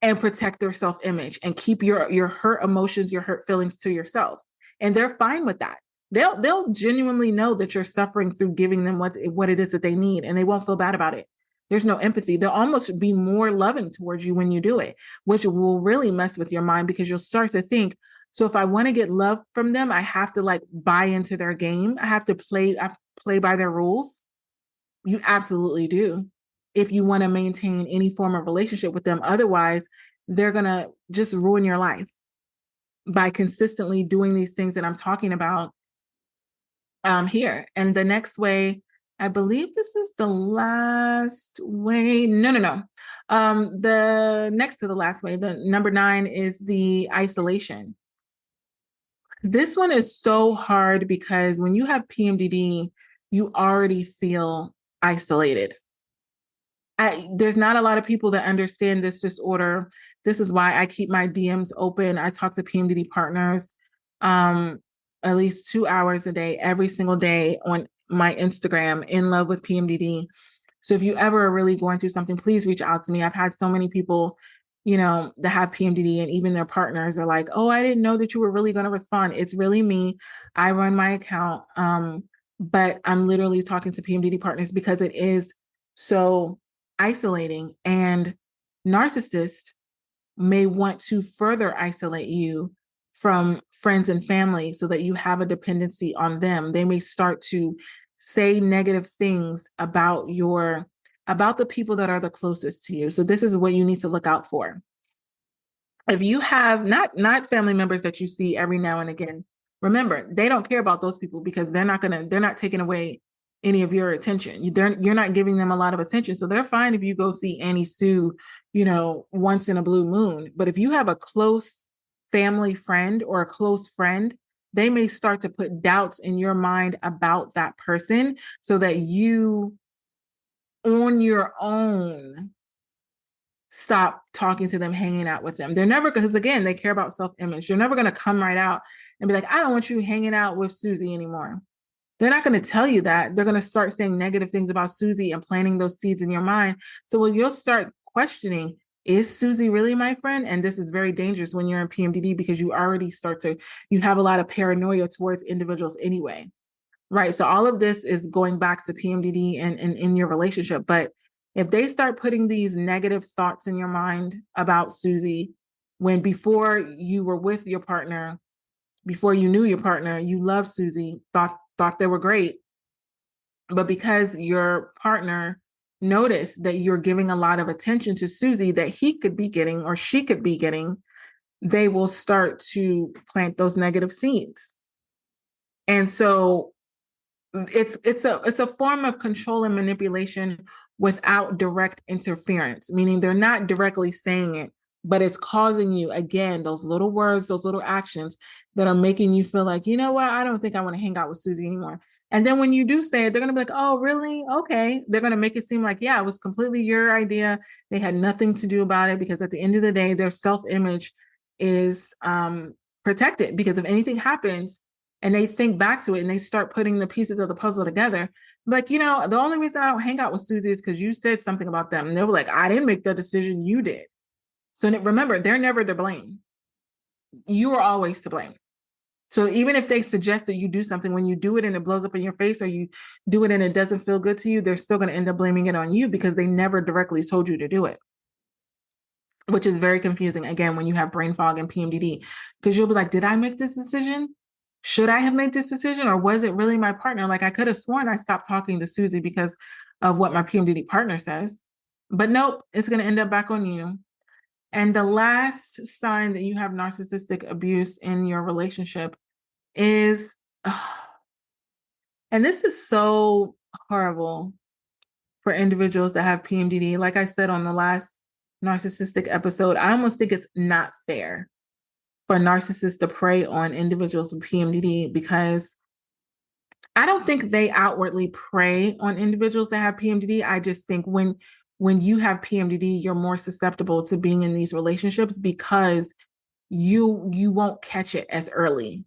and protect their self-image and keep your hurt emotions, your hurt feelings to yourself. And they're fine with that. They'll genuinely know that you're suffering through giving them what it is that they need, and they won't feel bad about it. There's no empathy. They'll almost be more loving towards you when you do it, which will really mess with your mind because you'll start to think, so if I want to get love from them, I have to like buy into their game. I play by their rules. You absolutely do. If you want to maintain any form of relationship with them, otherwise, they're going to just ruin your life by consistently doing these things that I'm talking about here. And the next way, I believe this is the last way. No. The next to the last way, the number 9 is the isolation. This one is so hard because when you have PMDD, you already feel isolated. There's not a lot of people that understand this disorder. This is why I keep my DMs open. I talk to PMDD partners at least 2 hours a day, every single day on my Instagram, In Love with PMDD. So if you ever are really going through something, please reach out to me. I've had so many people, that have PMDD, and even their partners are like, oh, I didn't know that you were really going to respond. It's really me. I run my account. But I'm literally talking to PMDD partners because it is so isolating, and narcissists may want to further isolate you from friends and family so that you have a dependency on them. They may start to say negative things about the people that are the closest to you. So this is what you need to look out for. If you have not family members that you see every now and again, remember, they don't care about those people because they're not taking away any of your attention. You're not giving them a lot of attention. So they're fine if you go see Annie Sue, once in a blue moon. But if you have a close family friend or a close friend, they may start to put doubts in your mind about that person so that you, on your own, stop talking to them, hanging out with them. They're never, because again, they care about self-image. They're never going to come right out and be like, I don't want you hanging out with Susie anymore. They're not going to tell you that. They're going to start saying negative things about Susie and planting those seeds in your mind. So you'll start questioning, is Susie really my friend? And this is very dangerous when you're in PMDD because you have a lot of paranoia towards individuals anyway. Right. So all of this is going back to PMDD and in your relationship. But if they start putting these negative thoughts in your mind about Susie, when before you were with your partner, before you knew your partner, you loved Susie, thought they were great. But because your partner noticed that you're giving a lot of attention to Susie that he could be getting or she could be getting, they will start to plant those negative seeds. And so it's a form of control and manipulation without direct interference, meaning they're not directly saying it, but it's causing you, again, those little words, those little actions that are making you feel like, you know what, I don't think I want to hang out with Susie anymore. And then when you do say it, they're going to be like, oh, really? Okay. They're going to make it seem like, yeah, it was completely your idea. They had nothing to do about it because at the end of the day, their self-image is protected because if anything happens, and they think back to it and they start putting the pieces of the puzzle together. Like, the only reason I don't hang out with Susie is because you said something about them. And they were like, I didn't make the decision, you did. So remember, they're never to blame. You are always to blame. So even if they suggest that you do something, when you do it and it blows up in your face or you do it and it doesn't feel good to you, they're still going to end up blaming it on you because they never directly told you to do it, which is very confusing, again, when you have brain fog and PMDD, because you'll be like, did I make this decision? Should I have made this decision or was it really my partner? Like I could have sworn I stopped talking to Susie because of what my PMDD partner says, but nope, it's going to end up back on you. And the last sign that you have narcissistic abuse in your relationship is, and this is so horrible for individuals that have PMDD. Like I said on the last narcissistic episode, I almost think it's not fair for narcissists to prey on individuals with PMDD because I don't think they outwardly prey on individuals that have PMDD. I just think when you have PMDD, you're more susceptible to being in these relationships because you won't catch it as early,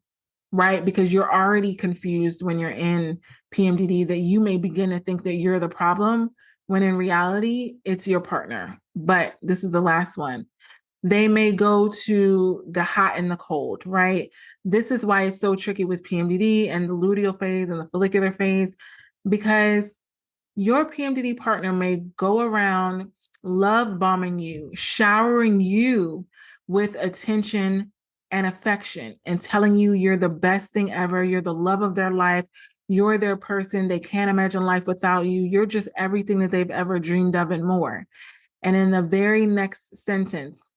right? Because you're already confused when you're in PMDD, that you may begin to think that you're the problem when in reality it's your partner. But this is the last one. They may go to the hot and the cold, right? This is why it's so tricky with PMDD and the luteal phase and the follicular phase, because your PMDD partner may go around love bombing you, showering you with attention and affection, and telling you you're the best thing ever. You're the love of their life. You're their person. They can't imagine life without you. You're just everything that they've ever dreamed of and more. And in the very next sentence,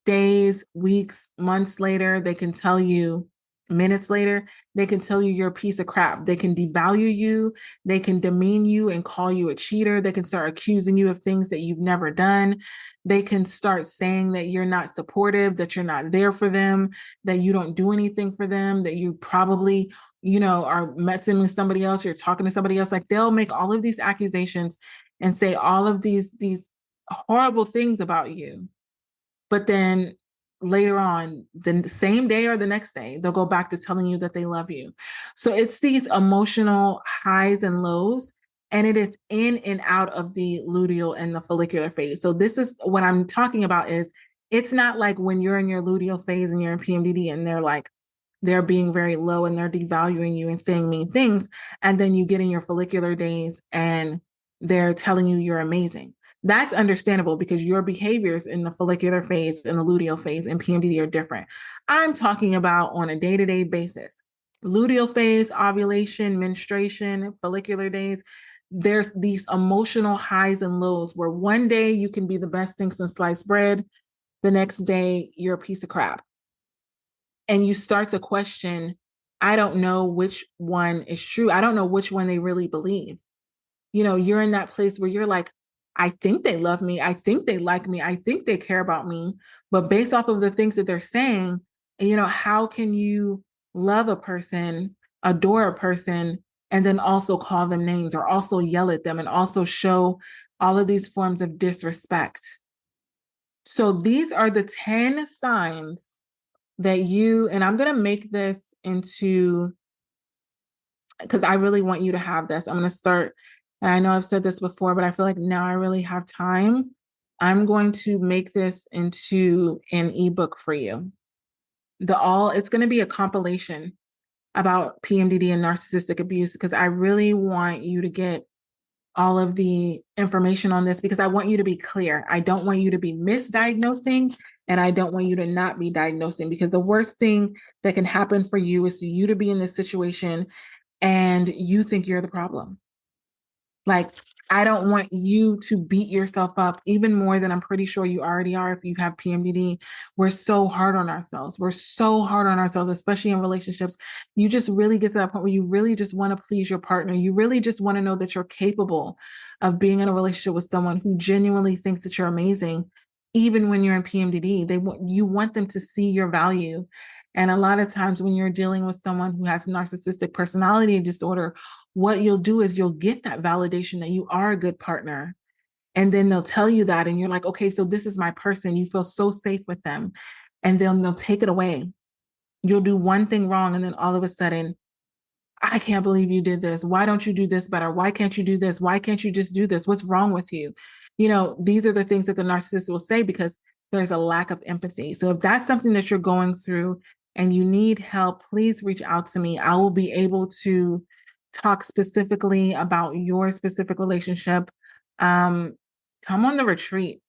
days, weeks, months later, they can tell you, minutes later, they can tell you you're a piece of crap. They can devalue you. They can demean you and call you a cheater. They can start accusing you of things that you've never done. They can start saying that you're not supportive, that you're not there for them, that you don't do anything for them, that you probably, are messing with somebody else, you're talking to somebody else. Like, they'll make all of these accusations and say all of these horrible things about you. But then later on, the same day or the next day, they'll go back to telling you that they love you. So it's these emotional highs and lows, and it is in and out of the luteal and the follicular phase. So this is what I'm talking about. Is it's not like when you're in your luteal phase and you're in PMDD and they're being very low and they're devaluing you and saying mean things, and then you get in your follicular days and they're telling you you're amazing. That's understandable because your behaviors in the follicular phase and the luteal phase and PMDD are different. I'm talking about on a day-to-day basis. Luteal phase, ovulation, menstruation, follicular days, there's these emotional highs and lows where one day you can be the best thing since sliced bread, the next day you're a piece of crap. And you start to question, I don't know which one is true. I don't know which one they really believe. You're in that place where you're like, I think they love me. I think they like me. I think they care about me. But based off of the things that they're saying, how can you love a person, adore a person, and then also call them names or also yell at them and also show all of these forms of disrespect? So these are the 10 signs that and I'm going to make this into, because I really want you to have this. I'm going to start, and I know I've said this before, but I feel like now I really have time. I'm going to make this into an ebook for you. It's going to be a compilation about PMDD and narcissistic abuse, because I really want you to get all of the information on this, because I want you to be clear. I don't want you to be misdiagnosing, and I don't want you to not be diagnosing, because the worst thing that can happen for you is for you to be in this situation and you think you're the problem. Like, I don't want you to beat yourself up even more than I'm pretty sure you already are if you have PMDD. We're so hard on ourselves. We're so hard on ourselves, especially in relationships. You just really get to that point where you really just want to please your partner. You really just want to know that you're capable of being in a relationship with someone who genuinely thinks that you're amazing. Even when you're in PMDD, you want them to see your value. And a lot of times when you're dealing with someone who has narcissistic personality disorder, what you'll do is you'll get that validation that you are a good partner. And then they'll tell you that, and you're like, okay, so this is my person. You feel so safe with them. And then they'll take it away. You'll do one thing wrong, and then all of a sudden, I can't believe you did this. Why don't you do this better? Why can't you do this? Why can't you just do this? What's wrong with you? These are the things that the narcissist will say because there's a lack of empathy. So if that's something that you're going through and you need help, please reach out to me. I will be able to talk specifically about your specific relationship. Come on the retreat.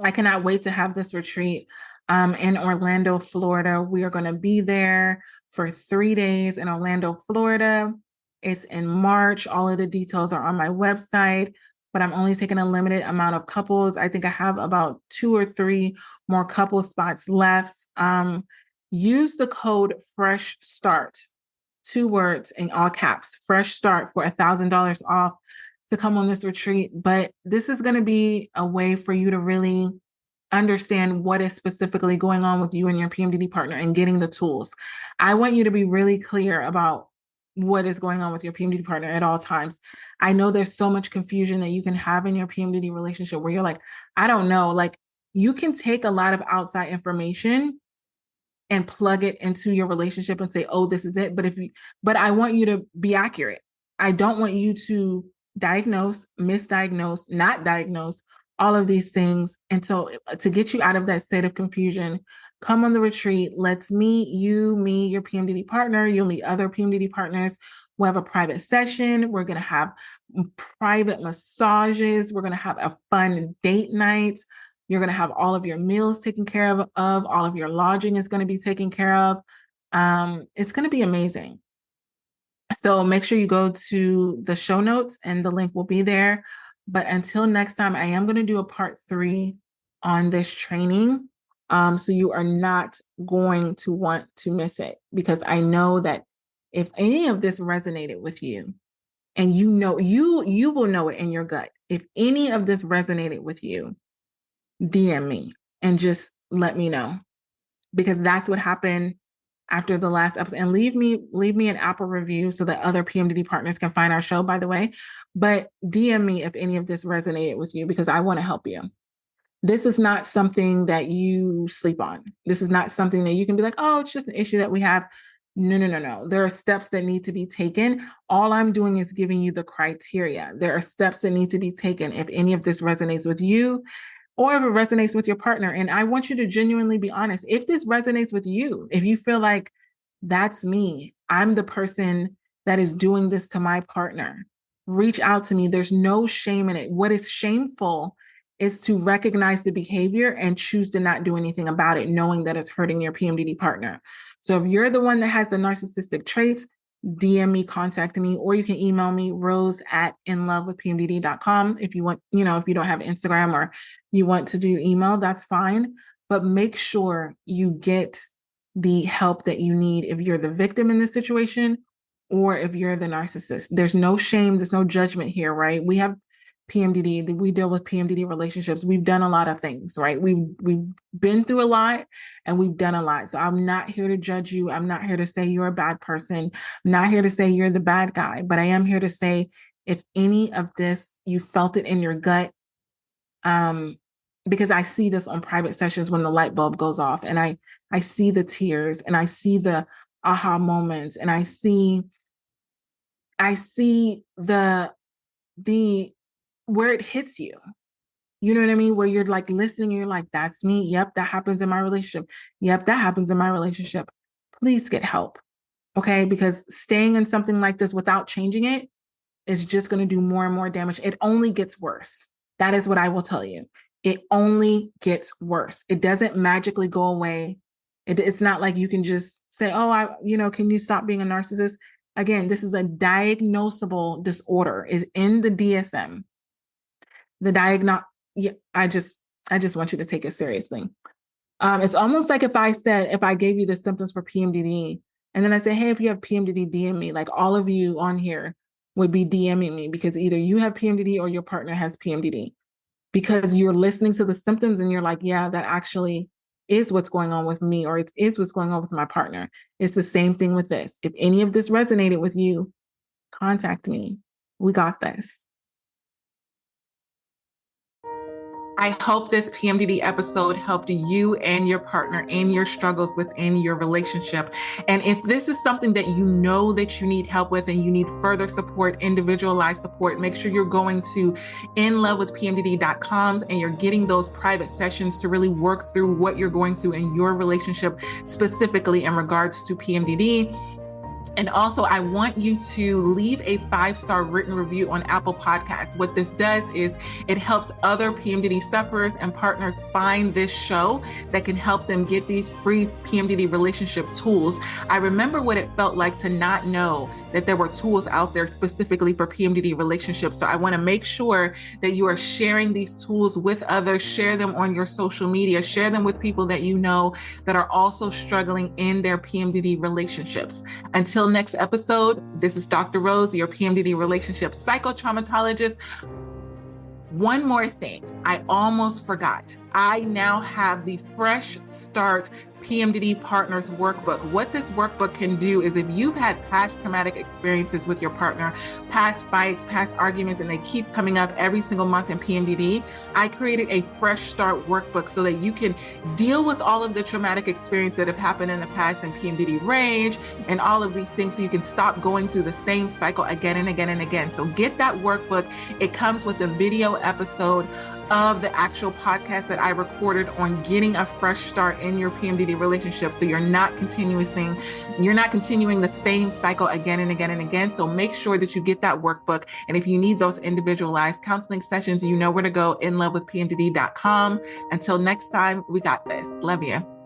I cannot wait to have this retreat in Orlando, Florida. We are going to be there for 3 days in Orlando, Florida. It's in March. All of the details are on my website, but I'm only taking a limited amount of couples. I think I have about 2 or 3 more couple spots left. Use the code Fresh Start, 2 words in all caps, Fresh Start, for $1,000 off to come on this retreat. But this is going to be a way for you to really understand what is specifically going on with you and your PMDD partner and getting the tools. I want you to be really clear about what is going on with your PMDD partner at all times. I know there's so much confusion that you can have in your PMDD relationship where you're like, I don't know, like, you can take a lot of outside information and plug it into your relationship and say, oh, this is it. But I want you to be accurate. I don't want you to diagnose, misdiagnose, not diagnose, all of these things. And so to get you out of that state of confusion, come on the retreat. Let's meet you, me, your PMDD partner. You'll meet other PMDD partners. We'll have a private session. We're going to have private massages. We're going to have a fun date night. You're going to have all of your meals taken care of, all of your lodging is going to be taken care of. It's going to be amazing. So make sure you go to the show notes and the link will be there. But until next time, I am going to do a part 3 on this training. So you are not going to want to miss it, because I know that if any of this resonated with you, and you will know it in your gut. If any of this resonated with you, DM me and just let me know, because that's what happened after the last episode. And leave me an Apple review so that other PMDD partners can find our show, by the way. But DM me if any of this resonated with you, because I want to help you. This is not something that you sleep on. This is not something that you can be like, oh, it's just an issue that we have. No. There are steps that need to be taken. All I'm doing is giving you the criteria. There are steps that need to be taken if any of this resonates with you, or if it resonates with your partner. And I want you to genuinely be honest. If this resonates with you, if you feel like that's me, I'm the person that is doing this to my partner, reach out to me. There's no shame in it. What is shameful is to recognize the behavior and choose to not do anything about it, knowing that it's hurting your PMDD partner. So if you're the one that has the narcissistic traits, DM me, contact me, or you can email me, rose@inlovewithpmdd.com. If you want, if you don't have Instagram or you want to do email, that's fine. But make sure you get the help that you need if you're the victim in this situation, or if you're the narcissist. There's no shame, there's no judgment here, right? We have PMDD, we deal with PMDD relationships. We've done a lot of things, right? We've been through a lot and we've done a lot. So I'm not here to judge you. I'm not here to say you're a bad person. I'm not here to say you're the bad guy, but I am here to say, if any of this, you felt it in your gut, because I see this on private sessions when the light bulb goes off, and I see the tears, and I see the aha moments, and I see the where it hits you. You know what I mean? Where you're like listening and you're like, that's me. Yep, that happens in my relationship. Yep, that happens in my relationship. Please get help. Okay? Because staying in something like this without changing it is just going to do more and more damage. It only gets worse. That is what I will tell you. It only gets worse. It doesn't magically go away. It's not like you can just say, oh, can you stop being a narcissist? Again, this is a diagnosable disorder. Is in the DSM. I just want you to take it seriously. It's almost like if I gave you the symptoms for PMDD, and then I say, hey, if you have PMDD, DM me. Like all of you on here would be DMing me, because either you have PMDD or your partner has PMDD, because you're listening to the symptoms and you're like, yeah, that actually is what's going on with me, or it is what's going on with my partner. It's the same thing with this. If any of this resonated with you, contact me. We got this. I hope this PMDD episode helped you and your partner in your struggles within your relationship. And if this is something that you know that you need help with and you need further support, individualized support, make sure you're going to inlovewithpmdd.com and you're getting those private sessions to really work through what you're going through in your relationship, specifically in regards to PMDD. And also, I want you to leave a 5-star written review on Apple Podcasts. What this does is it helps other PMDD sufferers and partners find this show that can help them get these free PMDD relationship tools. I remember what it felt like to not know that there were tools out there specifically for PMDD relationships. So I want to make sure that you are sharing these tools with others, share them on your social media, share them with people that you know that are also struggling in their PMDD relationships. Until next episode, this is Dr. Rose, your PMDD relationship psychotraumatologist. One more thing, I almost forgot. I now have the Fresh Start PMDD Partners Workbook. What this workbook can do is, if you've had past traumatic experiences with your partner, past fights, past arguments, and they keep coming up every single month in PMDD, I created a fresh start workbook so that you can deal with all of the traumatic experiences that have happened in the past in PMDD rage and all of these things, so you can stop going through the same cycle again and again and again. So get that workbook. It comes with a video episode of the actual podcast that I recorded on getting a fresh start in your PMDD relationship, so you're not continuing the same cycle again and again and again. So make sure that you get that workbook. And if you need those individualized counseling sessions, you know where to go, inlovewithpmdd.com. Until next time, we got this. Love you.